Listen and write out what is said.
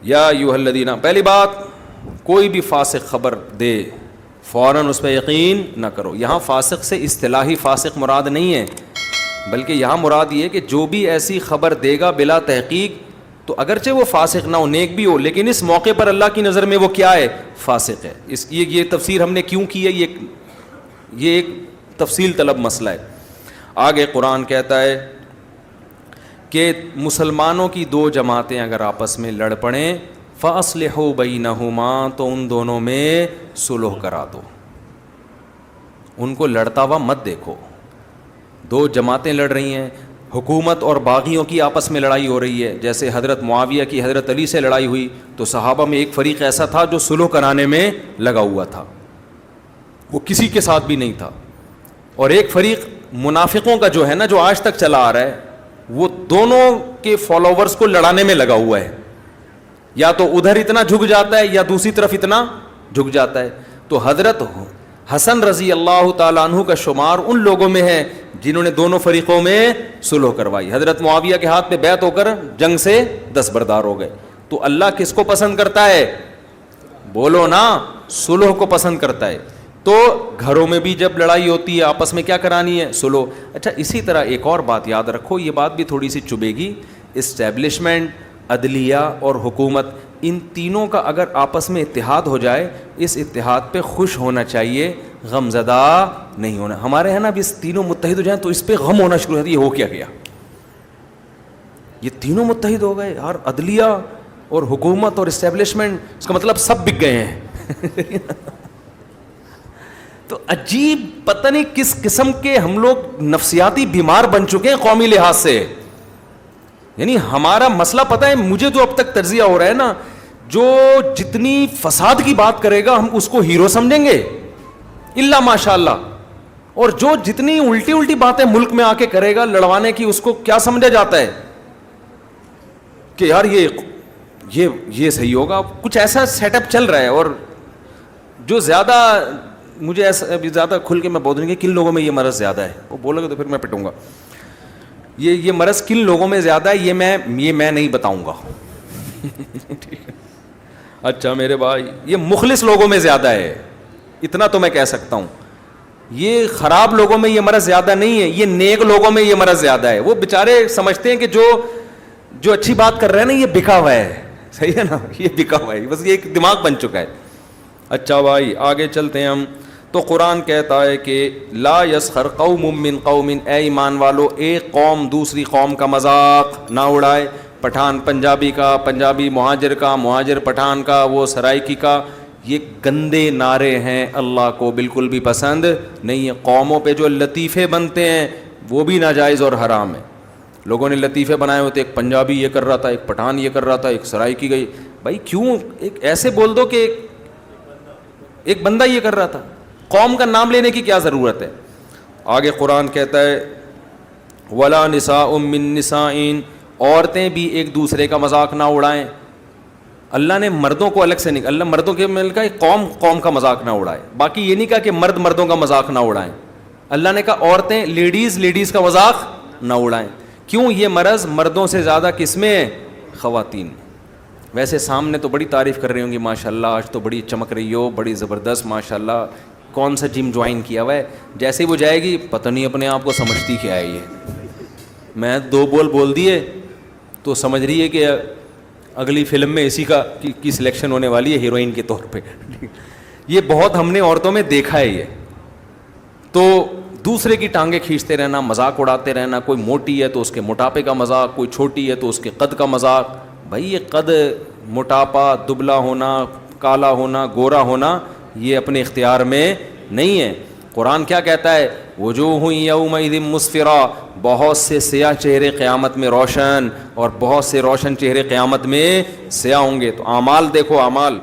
یا ایھا الذین، پہلی بات کوئی بھی فاسق خبر دے فوراً اس پہ یقین نہ کرو. یہاں فاسق سے اصطلاحی فاسق مراد نہیں ہے، بلکہ یہاں مراد یہ کہ جو بھی ایسی خبر دے گا بلا تحقیق، تو اگرچہ وہ فاسق نہ ہو، نیک بھی ہو، لیکن اس موقع پر اللہ کی نظر میں وہ کیا ہے؟ فاسق ہے. یہ تفسیر ہم نے کیوں کی ہے، یہ ایک تفصیل طلب مسئلہ ہے. آگے قرآن کہتا ہے کہ مسلمانوں کی دو جماعتیں اگر آپس میں لڑ پڑیں فَأَصْلِحُوا بَيْنَهُمَا، تو ان دونوں میں صلح کرا دو، ان کو لڑتا ہوا مت دیکھو. دو جماعتیں لڑ رہی ہیں، حکومت اور باغیوں کی آپس میں لڑائی ہو رہی ہے، جیسے حضرت معاویہ کی حضرت علی سے لڑائی ہوئی تو صحابہ میں ایک فریق ایسا تھا جو صلح کرانے میں لگا ہوا تھا، وہ کسی کے ساتھ بھی نہیں تھا. اور ایک فریق منافقوں کا جو ہے نا، جو آج تک چلا آ رہا ہے، وہ دونوں کے فالوورز کو لڑانے میں لگا ہوا ہے، یا تو ادھر اتنا جھک جاتا ہے یا دوسری طرف اتنا جھک جاتا ہے. تو حضرت حسن رضی اللہ تعالیٰ عنہ کا شمار ان لوگوں میں ہے جنہوں نے دونوں فریقوں میں صلح کروائی. حضرت معاویہ کے ہاتھ میں بیعت ہو کر جنگ سے دستبردار ہو گئے. تو اللہ کس کو پسند کرتا ہے؟ بولو نا، صلح کو پسند کرتا ہے. تو گھروں میں بھی جب لڑائی ہوتی ہے آپس میں کیا کرانی ہے؟ صلح. اچھا، اسی طرح ایک اور بات یاد رکھو، یہ بات بھی تھوڑی سی چبھے گی. اسٹیبلشمنٹ، عدلیہ اور حکومت، ان تینوں کا اگر آپس میں اتحاد ہو جائے، اس اتحاد پہ خوش ہونا چاہیے، غم زدہ نہیں ہونا. ہمارے ہیں نا، اب اس تینوں متحد ہو جائیں تو اس پہ غم ہونا شروع ہو جاتا ہے، یہ ہو کیا گیا، یہ تینوں متحد ہو گئے اور عدلیہ اور حکومت اور اسٹیبلشمنٹ، اس کا مطلب سب بک گئے ہیں. تو عجیب، پتہ نہیں کس قسم کے ہم لوگ نفسیاتی بیمار بن چکے ہیں قومی لحاظ سے. یعنی ہمارا مسئلہ پتہ ہے مجھے جو اب تک تجزیہ ہو رہا ہے نا، جو جتنی فساد کی بات کرے گا ہم اس کو ہیرو سمجھیں گے الا ماشاء اللہ، اور جو جتنی الٹی الٹی باتیں ملک میں آ کے کرے گا لڑوانے کی، اس کو کیا سمجھا جاتا ہے کہ یار یہ صحیح ہوگا. کچھ ایسا سیٹ اپ چل رہا ہے. اور جو زیادہ مجھے ایسا ابھی زیادہ کھل کے میں بول دوں گی کن لوگوں میں یہ مرض زیادہ ہے، وہ بولو گے تو پھر میں پٹوں گا. یہ مرض کن لوگوں میں زیادہ ہے یہ میں نہیں بتاؤں گا. اچھا میرے بھائی، یہ مخلص لوگوں میں زیادہ ہے، اتنا تو میں کہہ سکتا ہوں. یہ خراب لوگوں میں یہ مرض زیادہ نہیں ہے، یہ نیک لوگوں میں یہ مرض زیادہ ہے. وہ بیچارے سمجھتے ہیں کہ جو اچھی بات کر رہے ہیں نا یہ بکا ہوا ہے. صحیح ہے نا، یہ بکا ہوا ہے، بس یہ ایک دماغ بن چکا ہے. اچھا بھائی آگے چلتے ہیں ہم. تو قرآن کہتا ہے کہ لا یسخر قوم من قوم، اے ایمان والو ایک قوم دوسری قوم کا مذاق نہ اڑائے. پٹھان پنجابی کا، پنجابی مہاجر کا، مہاجر پٹھان کا، وہ سرائکی کا. یہ گندے نعرے ہیں، اللہ کو بالکل بھی پسند نہیں ہے. قوموں پہ جو لطیفے بنتے ہیں وہ بھی ناجائز اور حرام ہے. لوگوں نے لطیفے بنائے ہوتے، ایک پنجابی یہ کر رہا تھا، ایک پٹھان یہ کر رہا تھا، ایک سرائکی گئی. بھائی کیوں ایک ایسے بول دو کہ ایک بندہ یہ کر رہا تھا، قوم کا نام لینے کی کیا ضرورت ہے؟ آگے قرآن کہتا ہے وَلَا نِسَاءٌ مِّن نِّسَاءٍ، عورتیں بھی ایک دوسرے کا مذاق نہ اڑائیں. اللہ نے مردوں کو الگ سے اللہ مردوں کے مل کا قوم کا مذاق نہ اڑائے. باقی یہ نہیں کہا کہ مرد مردوں کا مذاق نہ اڑائیں. اللہ نے کہا عورتیں لیڈیز کا مذاق نہ اڑائیں. کیوں؟ یہ مرض مردوں سے زیادہ کس میں ہے؟ خواتین. ویسے سامنے تو بڑی تعریف کر رہی ہوں گی ماشاءاللہ، آج تو بڑی چمک رہی ہو، بڑی زبردست ماشاءاللہ، کون سا جم جوائن کیا ہوا ہے. جیسے ہی وہ جائے گی پتہ نہیں اپنے آپ کو سمجھتی کیا ہے. یہ میں دو بول دیے تو سمجھ رہی ہے کہ اگلی فلم میں اسی کی سلیکشن ہونے والی ہے ہیروئن کے طور پہ. یہ بہت ہم نے عورتوں میں دیکھا ہے. یہ تو دوسرے کی ٹانگیں کھینچتے رہنا، مذاق اڑاتے رہنا. کوئی موٹی ہے تو اس کے موٹاپے کا مذاق، کوئی چھوٹی ہے تو اس کے قد کا مذاق. بھائی یہ قد، موٹاپا، دبلا ہونا، کالا ہونا، گورا ہونا یہ اپنے اختیار میں نہیں ہے. قرآن کیا کہتا ہے؟ وجوہ یومئذ مسفرہ، بہت سے سیاہ چہرے قیامت میں روشن، اور بہت سے روشن چہرے قیامت میں سیاہ ہوں گے. تو اعمال دیکھو، اعمال